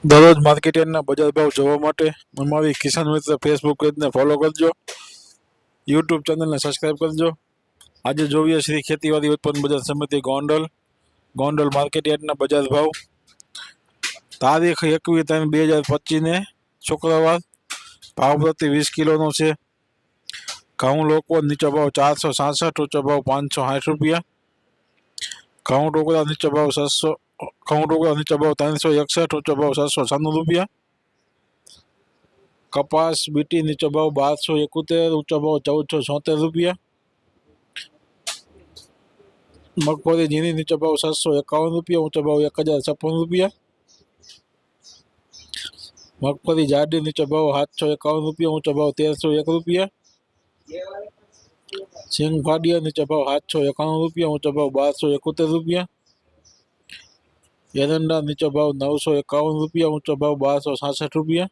દરરોજ માર્કેટયાર્ડના બજાર ભાવ જોવા માટે અમારી કિસાન મિત્ર ફેસબુક પેજને ફોલો કરજો, યુટ્યુબ ચેનલને સબસ્ક્રાઈબ કરજો. આજે જોઈએ શ્રી ખેતીવાડી ઉત્પન્ન બજાર સમિતિ ગોંડલ માર્કેટયાર્ડના બજાર ભાવ તારીખ 21/3/2025 શુક્રવાર. ભાવ પ્રતિ 20 કિલોનો છે. ઘઉં લોકો નીચો ભાવ 467, ઊંચો ભાવ 560 રૂપિયા. ઘઉં ટોકરા નીચો ભાવ 361, ઊંચો ભાવ 796 રૂપિયા. કપાસ બીટી નીચો ભાવ 1271, ઊંચો ભાવ 1476 રૂપિયા. મગફળી ઝીણી નીચો ભાવ 751 રૂપિયા, ઊંચો ભાવ 1056 રૂપિયા. મગફળી જાડી નીચો ભાવ 751 રૂપિયા, ઊંચો ભાવ 1301 રૂપિયા. સિંગ ફાડિયા નીચો ભાવ 791 રૂપિયા, ઊંચો ભાવ 1271 રૂપિયા. એરંડા નીચો ભાવ 951 રૂપિયા, ઊંચો ભાવ 1266 રૂપિયા.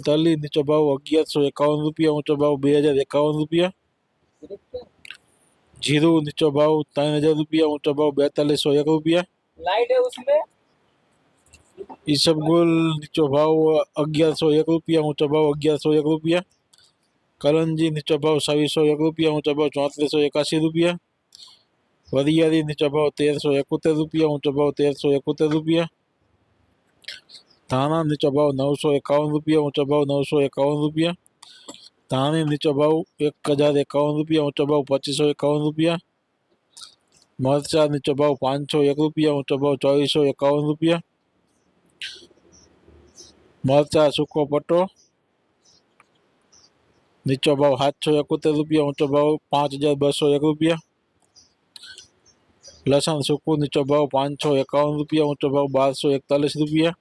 તલી નીચો ભાવ 1151 રૂપિયા, ઊંચો ભાવ 2051 રૂપિયા. जीरू नीचो भाव 3000 रुपया, ऊंचो भाव 4201 रुपया. लाइट है उसमें. ईसबगुल नीचो भाव 1101 रुपया, ऊंचो भाव 1101 रुपया. करंजी नीचो भाव 2601 रुपया, ऊंचो भाव 3481 रुपया. वरियारी नीचो भाव 1371 रुपया, ऊंचो भाव 1371 रुपया. धाना नीचो भाव 951 रुपया, ऊंचो भाव 951 रुपया. धाणी नीचो भाव 1051 रुपया, ऊंचो भाव 2551 रुपया. मरचा नीचो भाव 501 रुपया, ऊंचो भाव 2451 रुपया. मरचा सूको पट्टो नीचो भाव 771 रुपया, ऊंचो भाव 5201 रुपया. लसन सूकू नीचो भाव 551 रुपया, ऊंचो भाव 1241 रुपया.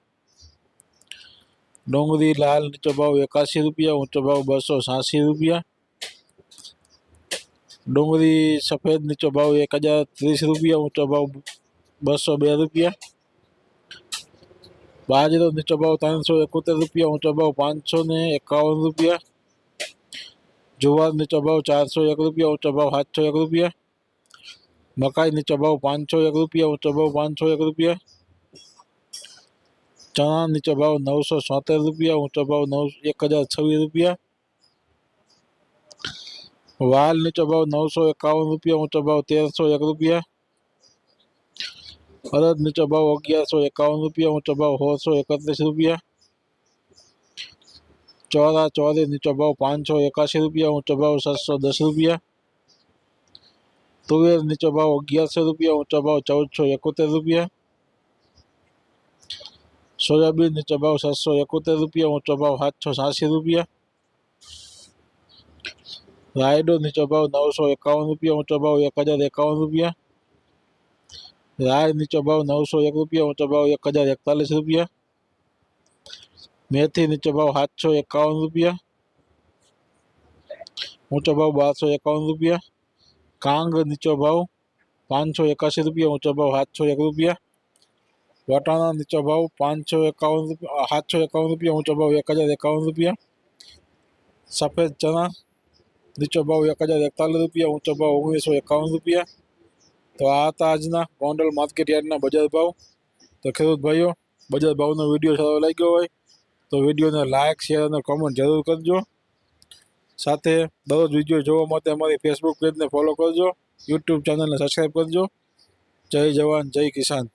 डोंगरी लाल नीचो भाव 81 रुपया, ऊंचो भाव 286 रुपया. डोंगरी सफेद नीचो भाव 1030 रुपया, ऊंचो भाव 202 रुपया. बाजरो नीचो भाव 371 रुपया, ऊंचो भाव 551 रुपया. जुवार नीचो भाव 401 रुपया, ऊंचो भाव 701 रुपया. मकाई नीचो भाव 501 रुपया, ऊंचो भाव 501 रुपया. चना नीचो भाव 977 रुपया, ऊंचो भाव 1026 रुपया. वाल नीचो भाव 951 रुपया, ऊंचो भाव 1301 रुपया. अरद नीचो भाव 1151 रुपया, ऊंचो भाव 1631 रुपया. चौरा चौरी नीचो भाव 581 रुपया, ऊंचो भाव 710 रुपया. तुवेर नीचो भाव 1100 रुपया, ऊंचो भाव 1471 रुपया. सोयाबीन नीचो भाव 771 रुपया, ऊंचो भाव 786 रुपया. रायडो नीचो भाव 951 रुपया, ऊंचो भाव 1051 रुपया. राय नीचो भाव 901 रुपया, ऊंचो भाव 1041 रुपया. मेथी नीचो भाव 751 रुपया, ऊंचो भाव 1251 रुपया. कांग नीचो भाव 581 रुपया, ऊंचो भाव 701 रुपया. वटाणा नीचो भाव 751 रुपया, ऊंचो भाव 1051 रुपया. सफेद चना नीचो भाव 1041 रुपया, ऊंचो भाव 1951 रुपया. तो आ था आजना गोंडल मार्केटयार्डना बजार भाव. तो खेडूत भाईओ बजार भावनो विडियो सारो लाग्यो होय तो विडियो ने लाइक शेर और कमेंट जरूर करजो. साथे दररोज विडियो जोवा माटे अमारी फेसबुक पेज ने फॉलो करजो, यूट्यूब चैनल ने सब्सक्राइब करजो. जय जवान जय किसान.